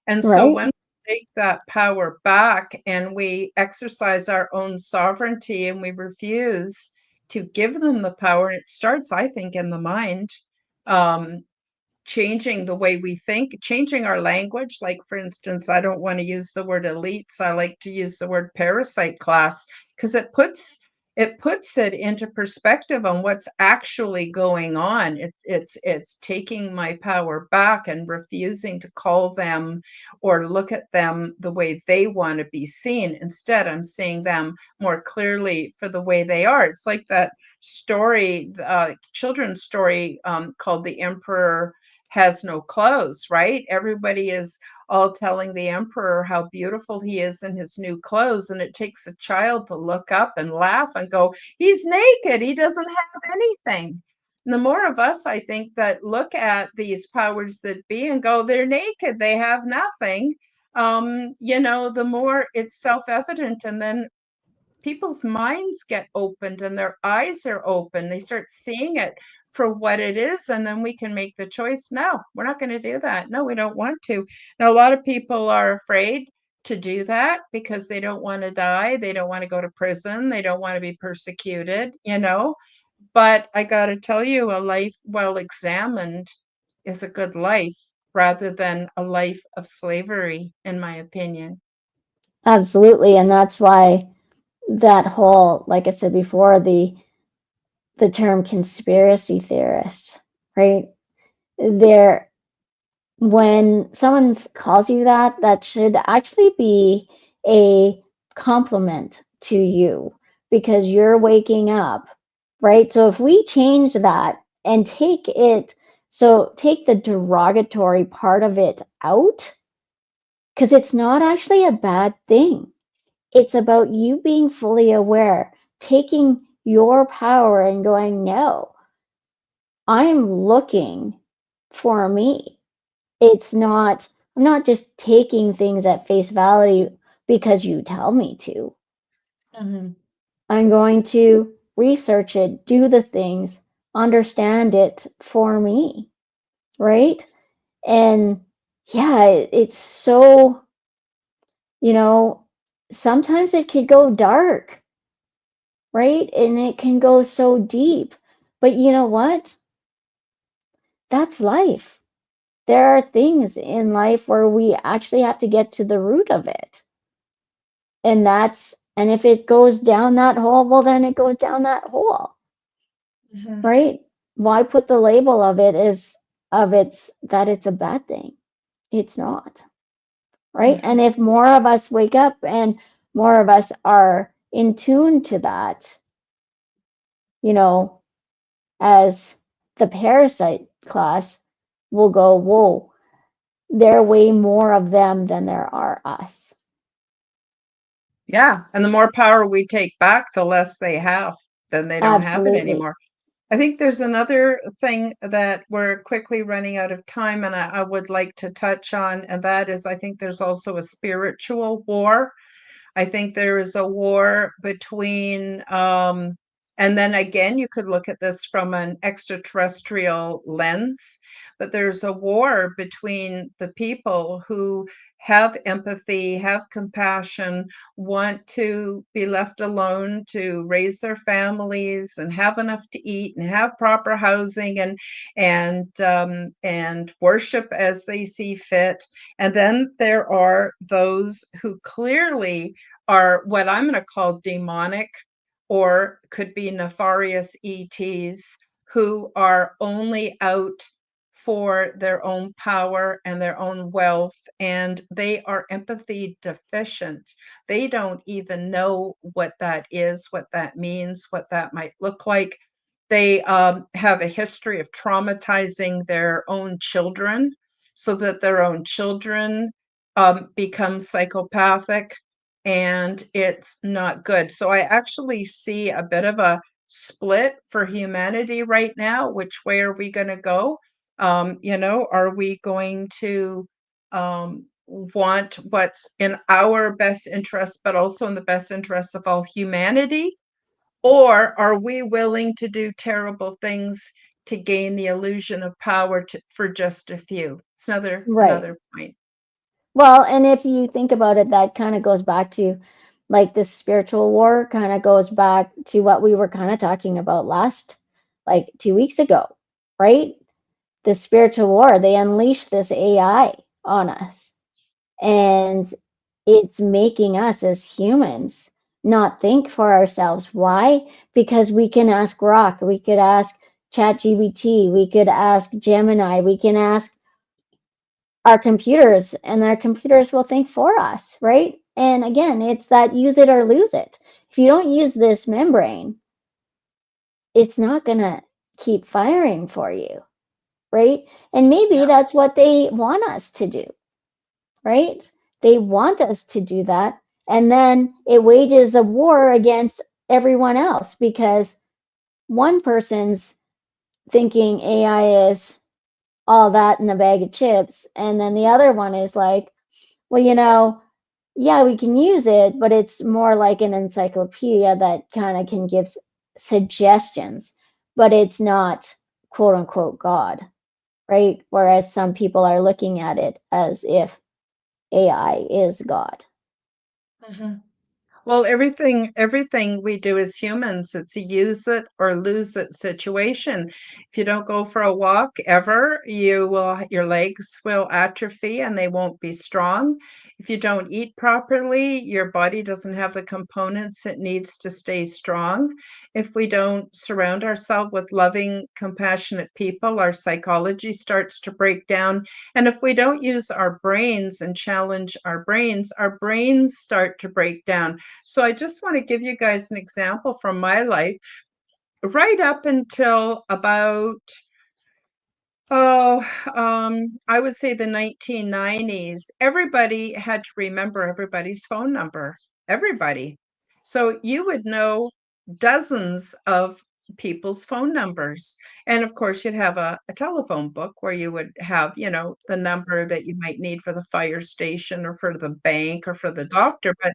And so Right? when we take that power back and we exercise our own sovereignty and we refuse to give them the power, and it starts, I think, in the mind. Um, Changing the way we think, changing our language. Like, for instance, I don't want to use the word elites. I like to use the word parasite class because it puts it into perspective on what's actually going on. It's taking my power back and refusing to call them or look at them the way they want to be seen. Instead, I'm seeing them more clearly for the way they are. It's like that story, children's story, called The Emperor Has No Clothes, right? Everybody is all telling the emperor how beautiful he is in his new clothes, and it takes a child to look up and laugh and go, he's naked, he doesn't have anything. And the more of us, I think, that look at these powers that be and go, they're naked, they have nothing, the more it's self-evident, and then people's minds get opened and their eyes are open. They start seeing it for what it is, and then we can make the choice. No, we're not going to do that. No, we don't want to. Now, a lot of people are afraid to do that because they don't want to die. They don't want to go to prison. They don't want to be persecuted. But I got to tell you, a life well examined is a good life rather than a life of slavery, in my opinion. Absolutely. And that's why that whole, like I said before, the term conspiracy theorist, right? There, when someone calls you that, that should actually be a compliment to you, because you're waking up, right? So if we change that and take the derogatory part of it out, because it's not actually a bad thing. It's about you being fully aware, taking your power and going, no, I'm looking for me. I'm not just taking things at face value because you tell me to. Mhm. I'm going to research it, do the things, understand it for me, right? And yeah, it's so, you know, sometimes it could go dark, right? And it can go so deep. But you know what? That's life. There are things in life where we actually have to get to the root of it. And if it goes down that hole, well, then it goes down that hole. Mhm. right? Why put the label of it as of it's that it's a bad thing? It's not, right? And Mhm. if more of us wake up and more of us are in tune to that, you know, as the parasite class will go, whoa, there are way more of them than there are us. Yeah, and the more power we take back, the less they have. Then they don't have it Absolutely. anymore. I think there's another thing that we're quickly running out of time, and I would like to touch on, and that is I think there's also a spiritual war. I think there is a war between, and then again, you could look at this from an extraterrestrial lens, but there's a war between the people who have empathy, have compassion, want to be left alone to raise their families and have enough to eat and have proper housing and worship as they see fit. And then there are those who clearly are what I'm going to call demonic or could be nefarious ETs who are only out for their own power and their own wealth, and they are empathy deficient. They don't even know what that is, what that means, what that might look like. They have a history of traumatizing their own children so that their own children become psychopathic, and it's not good. So I actually see a bit of a split for humanity right now. Which way are we going to go? Are we going to want what's in our best interest, but also in the best interest of all humanity? Or are we willing to do terrible things to gain the illusion of power for just a few? It's Right. another point. Well, and if you think about it, that kind of goes back to like this spiritual war, kind of goes back to what we were kind of talking about last, like 2 weeks ago, right? The spiritual war, they unleashed this AI on us. And it's making us as humans not think for ourselves. Why? Because we can ask Grok, we could ask ChatGPT, we could ask Gemini, we can ask our computers, and our computers will think for us, right? And again, it's that use it or lose it. If you don't use this membrane, it's not going to keep firing for you, right? And maybe Yeah. that's what they want us to do, right? They want us to do that. And then it wages a war against everyone else because one person's thinking AI is all that in a bag of chips. And then the other one is like, well, yeah, we can use it, but it's more like an encyclopedia that kind of can give suggestions, but it's not quote unquote God, right? Whereas some people are looking at it as if AI is God. Mhm. Well, everything we do as humans, it's a use it or lose it situation. If you don't go for a walk ever, your legs will atrophy and they won't be strong. If you don't eat properly, your body doesn't have the components it needs to stay strong. If we don't surround ourselves with loving, compassionate people, our psychology starts to break down. And if we don't use our brains and challenge our brains start to break down. So I just want to give you guys an example from my life. Right up until about, I would say the 1990s, everybody had to remember everybody's phone number. Everybody. So you would know dozens of people's phone numbers. And of course, you'd have a telephone book where you would have, the number that you might need for the fire station or for the bank or for the doctor. But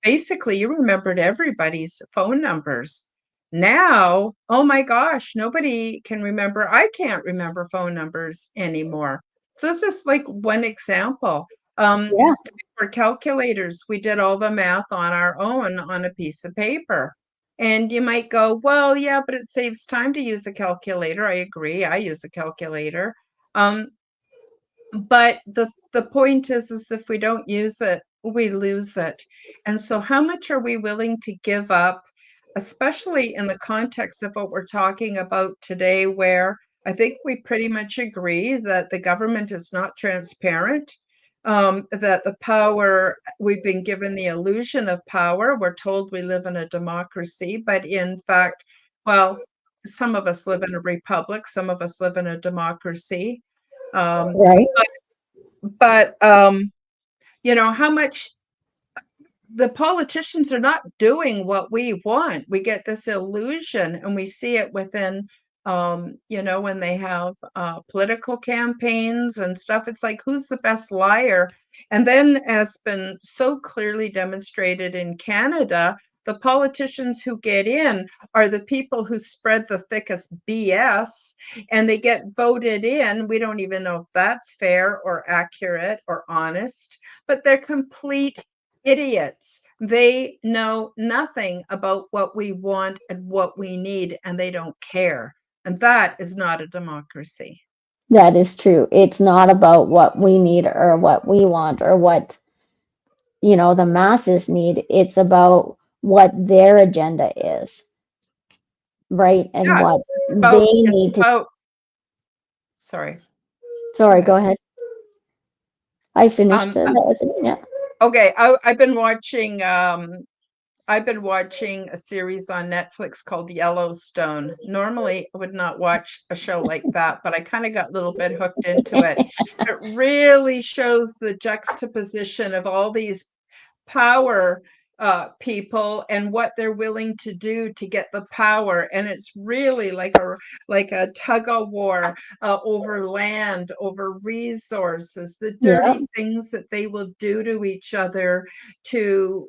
basically, you remembered everybody's phone numbers. Now, oh my gosh, nobody can remember. I can't remember phone numbers anymore. So it's just like one example. Yeah. For calculators, we did all the math on our own on a piece of paper. And you might go, well, yeah, but it saves time to use a calculator. I agree. I use a calculator. Um, but the point is if we don't use it, we lose it. And so how much are we willing to give up especially in the context of what we're talking about today, where I think we pretty much agree that the government is not transparent, that the power, we've been given the illusion of power. We're told we live in a democracy, but in fact, well, some of us live in a republic, some of us live in a democracy. Um, Right. but how much the politicians are not doing what we want. We get this illusion, and we see it within, when they have political campaigns and stuff. It's like, who's the best liar? And then, as been so clearly demonstrated in Canada, the politicians who get in are the people who spread the thickest BS, and they get voted in. We don't even know if that's fair or accurate or honest, but they're complete idiots. They know nothing about what we want and what we need, and they don't care. And that is not a democracy. That is true. It's not about what we need or what we want or what, the masses need. It's about what their agenda is, right? And Yeah, what it's they about, need to. sorry, go Sorry, go ahead. ahead. I finished Um, it. That was it. Yeah. okay, I've been watching a series on Netflix called Yellowstone. Normally, I would not watch a show like that, but I kind of got a little bit hooked into it. It really shows the juxtaposition of all these power people and what they're willing to do to get the power, and it's really like a tug of war over land, over resources, the Yeah. dirty things that they will do to each other to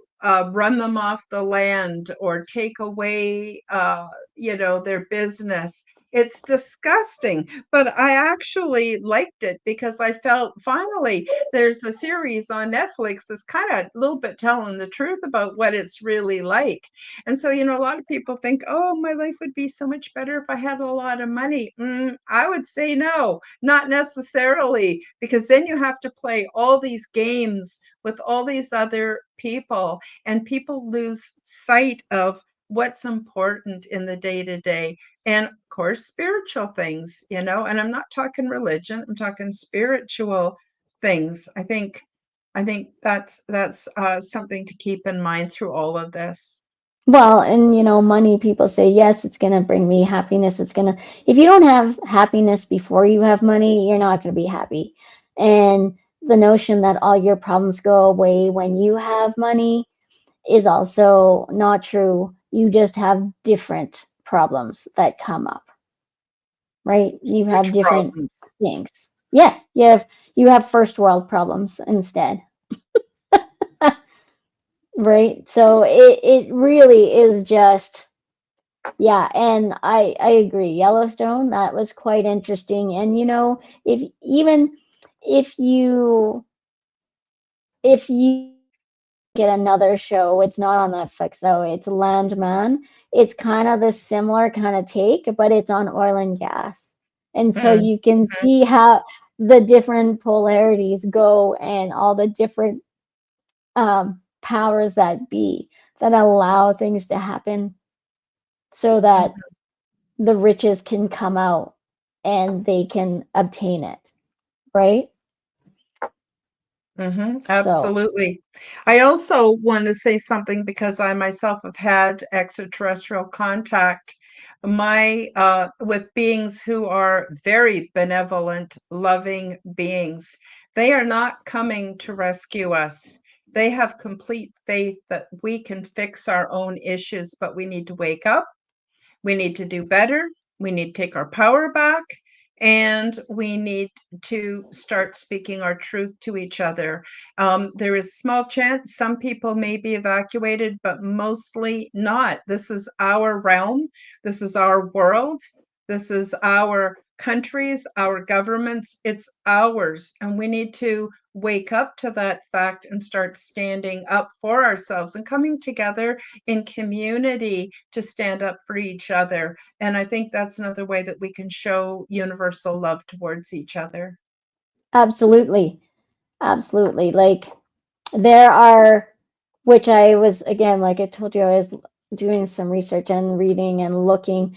run them off the land or take away their business. It's disgusting, but I actually liked it because I felt finally there's a series on Netflix that's kind of a little bit telling the truth about what it's really like. And so, a lot of people think, oh, my life would be so much better if I had a lot of money. I would say no, not necessarily, because then you have to play all these games with all these other people, and people lose sight of what's important in the day to day. And of course, spiritual things, and I'm not talking religion, I'm talking spiritual things. I think that's something to keep in mind through all of this. Well, and money, people say, yes, it's going to bring me happiness. If you don't have happiness before you have money, you're not going to be happy. And the notion that all your problems go away when you have money is also not true. You just have different problems that come up, right? You have Which different problems? things. Yeah, you have first world problems instead, right? So it really is just. Yeah, and I agree. Yellowstone, that was quite interesting. And if even if you get another show, it's not on Netflix though, it's Landman. It's kind of the similar kind of take, but it's on oil and gas. And so Mm, you can mhm. see how the different polarities go and all the different powers that be that allow things to happen so that the riches can come out and they can obtain it, right? So, Absolutely. I also want to say something because I myself have had extraterrestrial contact. My with beings who are very benevolent, loving beings. They are not coming to rescue us. They have complete faith that we can fix our own issues, but we need to wake up. We need to do better. We need to take our power back. And we need to start speaking our truth to each other. There is small chance some people may be evacuated, but mostly not. This is our realm. This is our world. This is our countries, our governments. It's ours. And we need to wake up to that fact and start standing up for ourselves and coming together in community to stand up for each other. And I think that's another way that we can show universal love towards each other. absolutely. Absolutely. Like, there are, which I was, again, like I told you, I was doing some research and reading and looking,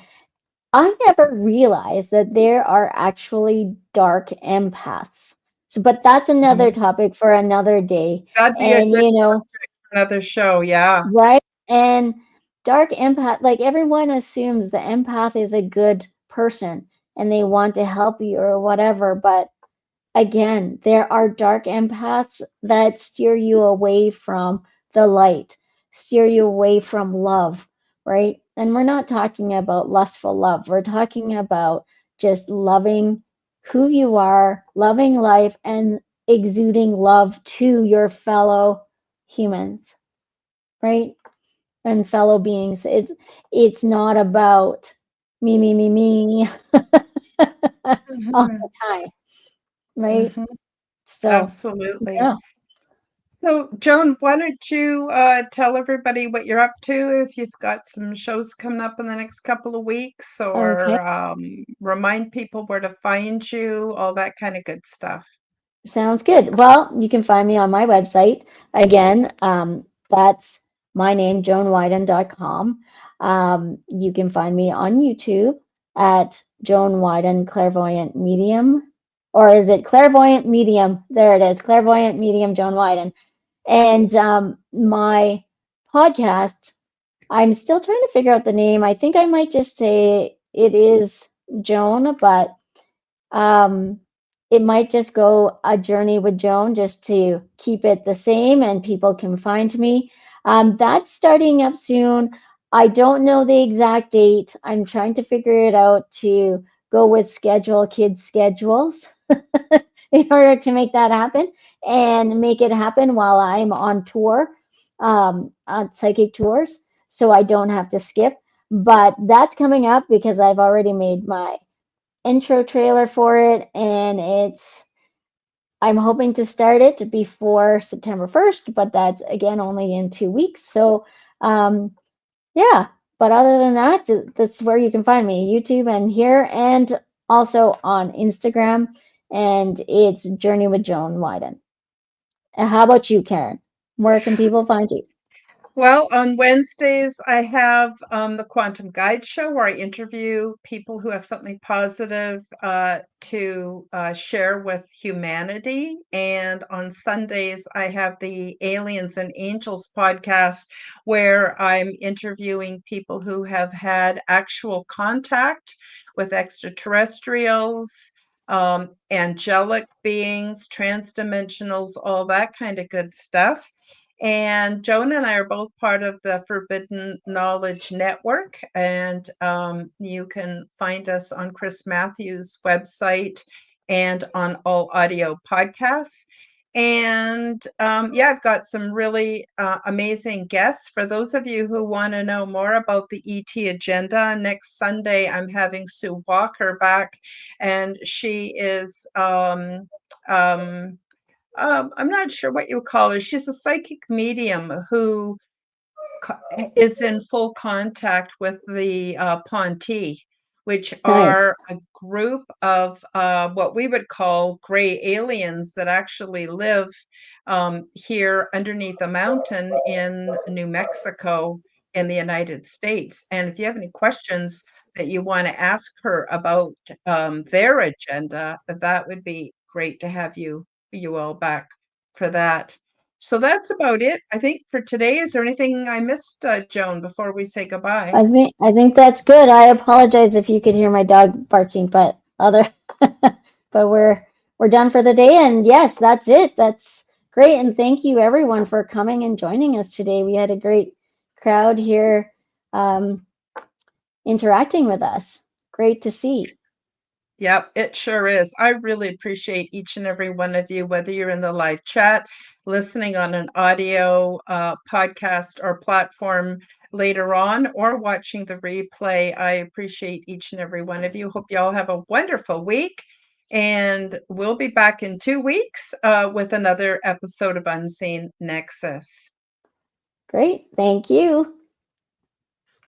I never realized that there are actually dark empaths. So, but that's another Mhm. topic for another day. That'd be a And, good you know, subject for another show, yeah. right? And dark empath, like everyone assumes the empath is a good person and they want to help you or whatever. But again, there are dark empaths that steer you away from the light, steer you away from love, right? And we're not talking about lustful love. We're talking about just loving who you are, loving life, and exuding love to your fellow humans, right? And fellow beings. It's not about me all Mhm, the time, right? mhm, So absolutely. yeah. So, Joan, why don't you tell everybody what you're up to, if you've got some shows coming up in the next couple of weeks, Okay. or remind people where to find you, all that kind of good stuff. Sounds good. Well, you can find me on my website. Again, that's my name, joanwyden.com. You can find me on YouTube at Joan Wyden Clairvoyant Medium. Or is it Clairvoyant Medium? There it is, Clairvoyant Medium Joan Wyden. And my podcast, I'm still trying to figure out the name. I think I might just say it is Joan, but um, it might just go a journey with Joan just to keep it the same and people can find me. That's starting up soon. I don't know the exact date. I'm trying to figure it out to go with schedule kids' schedules in order to make that happen and make it happen while I'm on tour, on psychic tours, so I don't have to skip. But that's coming up because I've already made my intro trailer for it, and I'm hoping to start it before September 1st, but that's again only in 2 weeks. So, um, yeah. But other than that, that's where you can find me, YouTube and here, and also on Instagram. And it's Journey with Joan Wyden. And how about you, Karen? Where can people find you? Well, on Wednesdays, I have the Quantum Guide Show where I interview people who have something positive to share with humanity. And on Sundays, I have the Aliens and Angels podcast where I'm interviewing people who have had actual contact with extraterrestrials, angelic beings, transdimensionals, all that kind of good stuff. And Joan and I are both part of the Forbidden Knowledge Network, and you can find us on Chris Matthews' website and on all audio podcasts. And yeah, I've got some really amazing guests. For those of you who want to know more about the ET agenda, next Sunday I'm having Sue Walker back, and she is I'm not sure what you would call her. She's a psychic medium who is in full contact with the Ponti, which are Nice. a group of what we would call gray aliens that actually live here underneath a mountain in New Mexico in the United States. And if you have any questions that you want to ask her about their agenda, that would be great to have you all back for that. So that's about it, I think, for today. Is there anything I missed, Joan, before we say goodbye? I think that's good. I apologize if you could hear my dog barking, but other but we're done for the day, and yes, that's it. That's great, and thank you everyone for coming and joining us today. We had a great crowd here um, interacting with us. Great to see. Yep, it sure is. I really appreciate each and every one of you, whether you're in the live chat, listening on an audio podcast or platform later on, or watching the replay. I appreciate each and every one of you. Hope you all have a wonderful week. And we'll be back in 2 weeks with another episode of Unseen Nexus. Great, thank you.